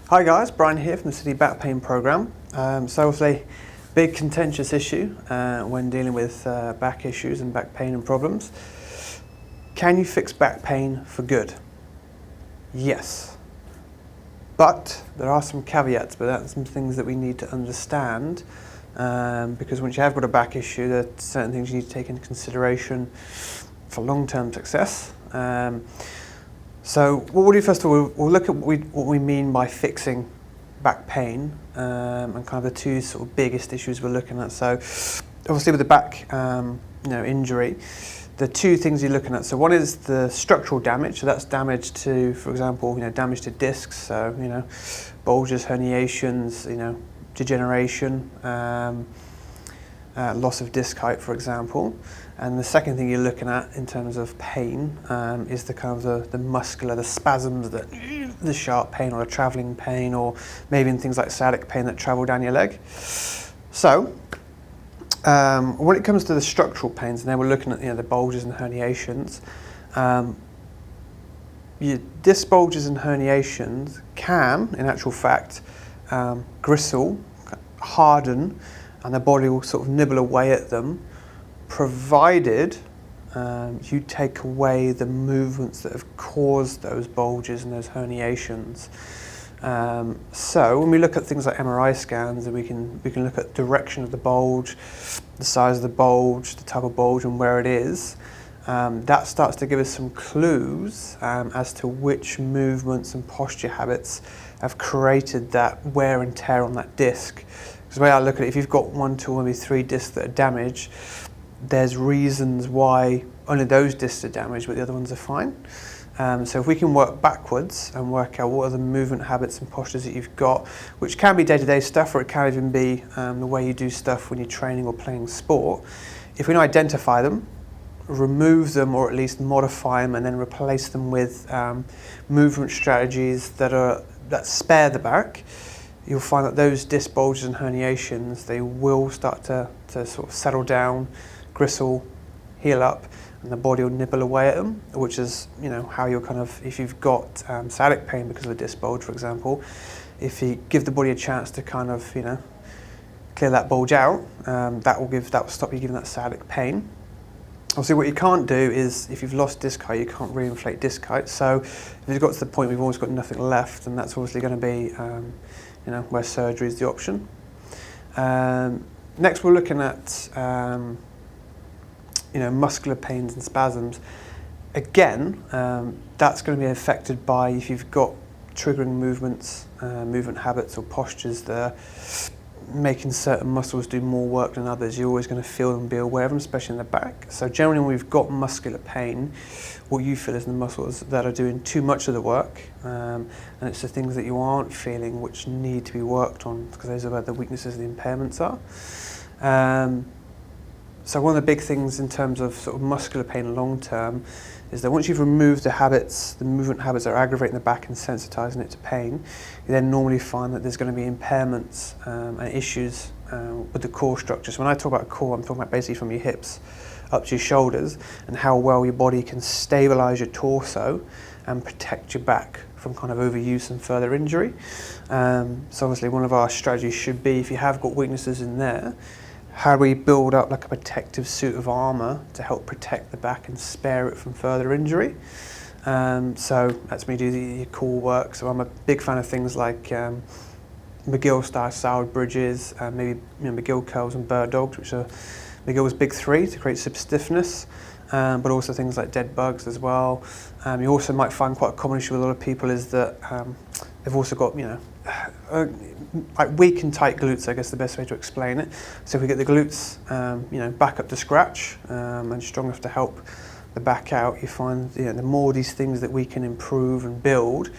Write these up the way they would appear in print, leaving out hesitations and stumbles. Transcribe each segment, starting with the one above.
Hi guys, Brian here from the City Back Pain Programme. So obviously, big contentious issue when dealing with back issues and back pain and problems. Can you fix back pain for good? Yes. But there are some caveats, but that's some things that we need to understand because once you have got a back issue, there are certain things you need to take into consideration for long-term success. So what we'll do first of all, we'll look at what we mean by fixing back pain and kind of the two sort of biggest issues we're looking at. So obviously with the back injury, the two things you're looking at. So one is the structural damage. So that's damage to, for example, damage to discs. So bulges, herniations, degeneration, loss of disc height, for example. And the second thing you're looking at in terms of pain is the kind of the muscular, the spasms, the sharp pain or the travelling pain, or maybe in things like sciatic pain that travel down your leg. So when it comes to the structural pains, and then we're looking at the bulges and herniations, your disc bulges and herniations can, in actual fact, gristle, harden, and the body will sort of nibble away at them, provided you take away the movements that have caused those bulges and those herniations. So when we look at things like MRI scans, and we can look at direction of the bulge, the size of the bulge, the type of bulge and where it is, that starts to give us some clues as to which movements and posture habits have created that wear and tear on that disc. Because the way I look at it, if you've got 1, 2, maybe 3 discs that are damaged, there's reasons why only those discs are damaged, but the other ones are fine. So if we can work backwards and work out what are the movement habits and postures that you've got, which can be day-to-day stuff, or it can even be the way you do stuff when you're training or playing sport. If we can identify them, remove them, or at least modify them, and then replace them with movement strategies that spare the back, you'll find that those disc bulges and herniations, they will start to sort of settle down, gristle, heal up, and the body will nibble away at them, which is how you're kind of, if you've got sciatic pain because of a disc bulge, for example, if you give the body a chance to kind of clear that bulge out, that will stop you giving that sciatic pain. Obviously, what you can't do is, if you've lost disc height, you can't reinflate disc height. So if you've got to the point we've always got nothing left, and that's obviously going to be where surgery is the option. Next, we're looking at muscular pains and spasms. Again, that's going to be affected by if you've got triggering movements, movement habits or postures that are making certain muscles do more work than others. You're always going to feel them and be aware of them, especially in the back. So generally when we've got muscular pain, what you feel is the muscles that are doing too much of the work, and it's the things that you aren't feeling which need to be worked on, because those are where the weaknesses and the impairments are. So one of the big things in terms of sort of muscular pain long term is that once you've removed the habits, the movement habits that are aggravating the back and sensitizing it to pain, you then normally find that there's going to be impairments and issues with the core structure. So when I talk about core, I'm talking about basically from your hips up to your shoulders, and how well your body can stabilize your torso and protect your back from kind of overuse and further injury. So obviously one of our strategies should be, if you have got weaknesses in there, how do we build up like a protective suit of armour to help protect the back and spare it from further injury? So that's me do the core work. So I'm a big fan of things like McGill style Sauer bridges, maybe McGill curls and bird dogs, which are McGill's big 3 to create some stiffness, but also things like dead bugs as well. You also might find quite a common issue with a lot of people is that they've also got like weak and tight glutes, I guess the best way to explain it. So if we get the glutes back up to scratch and strong enough to help the back out, you find the more these things that we can improve and build,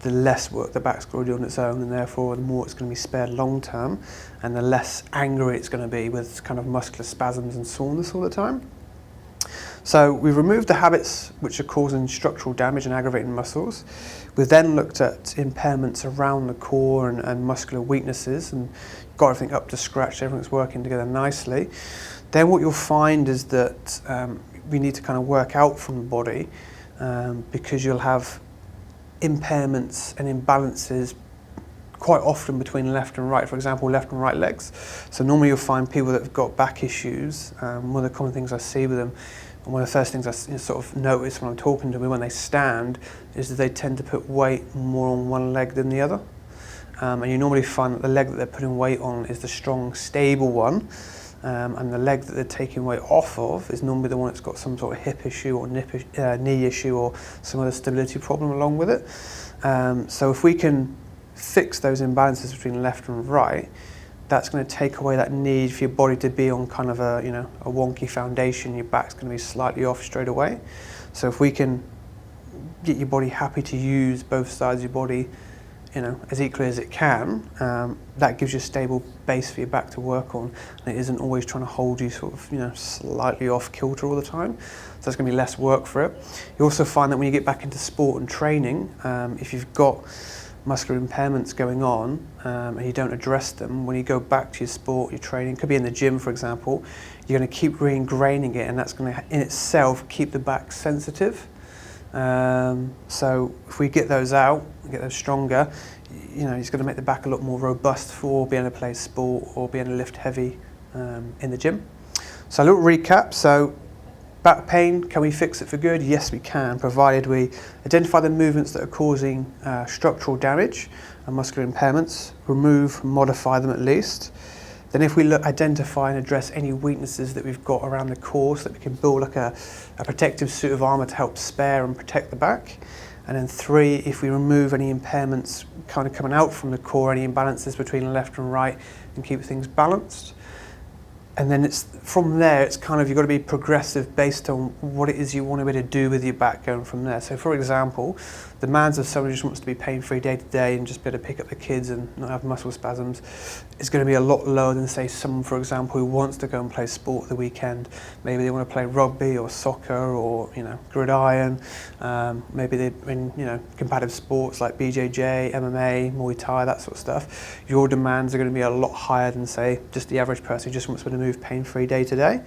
the less work the back's going to do on its own, and therefore the more it's going to be spared long term, and the less angry it's going to be with kind of muscular spasms and soreness all the time. So we've removed the habits which are causing structural damage and aggravating muscles. We've then looked at impairments around the core and muscular weaknesses, and got everything up to scratch, everything's working together nicely. Then what you'll find is that we need to kind of work out from the body because you'll have impairments and imbalances quite often between left and right, for example, left and right legs. So normally you'll find people that have got back issues, one of the common things I see with them, and one of the first things I sort of notice when I'm talking to them when they stand, is that they tend to put weight more on one leg than the other. And you normally find that the leg that they're putting weight on is the strong, stable one, and the leg that they're taking weight off of is normally the one that's got some sort of hip issue or knee issue or some other stability problem along with it. So if we can fix those imbalances between left and right, that's going to take away that need for your body to be on kind of a wonky foundation. Your back's going to be slightly off straight away. So if we can get your body happy to use both sides of your body, as equally as it can, that gives you a stable base for your back to work on, and it isn't always trying to hold you sort of, slightly off kilter all the time. So there's going to be less work for it. You also find that when you get back into sport and training, if you've got muscular impairments going on and you don't address them, when you go back to your sport, your training, could be in the gym for example, you're going to keep re-ingraining it, and that's going to in itself keep the back sensitive. So if we get those out, get those stronger, it's going to make the back a lot more robust for being able to play sport or being able to lift heavy in the gym. So a little recap. So back pain, can we fix it for good? Yes, we can, provided we identify the movements that are causing structural damage and muscular impairments, remove, modify them at least. Then if we identify and address any weaknesses that we've got around the core so that we can build like a protective suit of armour to help spare and protect the back. And then 3, if we remove any impairments kind of coming out from the core, any imbalances between left and right, and keep things balanced. And then from there, it's kind of, you've got to be progressive based on what it is you want to be able to do with your back going from there. So for example, the demands of someone who just wants to be pain-free day to day and just be able to pick up the kids and not have muscle spasms is going to be a lot lower than, say, someone, for example, who wants to go and play sport at the weekend. Maybe they want to play rugby or soccer or, gridiron. Maybe they're in, competitive sports like BJJ, MMA, Muay Thai, that sort of stuff. Your demands are going to be a lot higher than, say, just the average person who just wants to move pain-free day to day.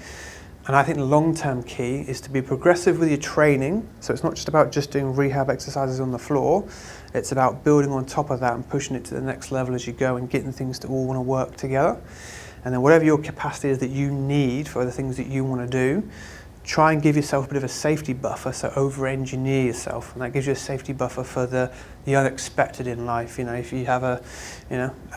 And I think the long-term key is to be progressive with your training. So it's not just about just doing rehab exercises on the floor. It's about building on top of that and pushing it to the next level as you go and getting things to all want to work together. And then whatever your capacity is that you need for the things that you want to do, try and give yourself a bit of a safety buffer, so over-engineer yourself, and that gives you a safety buffer for the unexpected in life. If you have a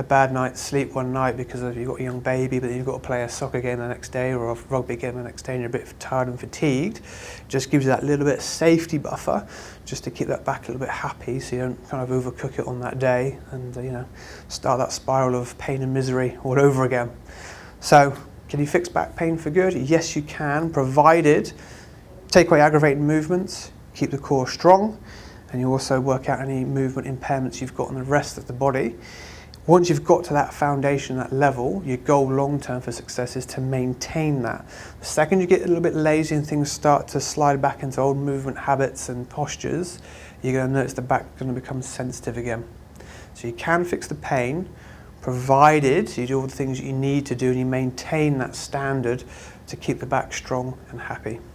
bad night's sleep one night because you've got a young baby, but then you've got to play a soccer game the next day or a rugby game the next day and you're a bit tired and fatigued, it just gives you that little bit of safety buffer just to keep that back a little bit happy so you don't kind of overcook it on that day and start that spiral of pain and misery all over again. So, can you fix back pain for good? Yes, you can, provided take away aggravating movements, keep the core strong, and you also work out any movement impairments you've got in the rest of the body. Once you've got to that foundation, that level, your goal long-term for success is to maintain that. The second you get a little bit lazy and things start to slide back into old movement habits and postures, you're going to notice the back is going to become sensitive again. So you can fix the pain, provided you do all the things you need to do and you maintain that standard to keep the back strong and happy.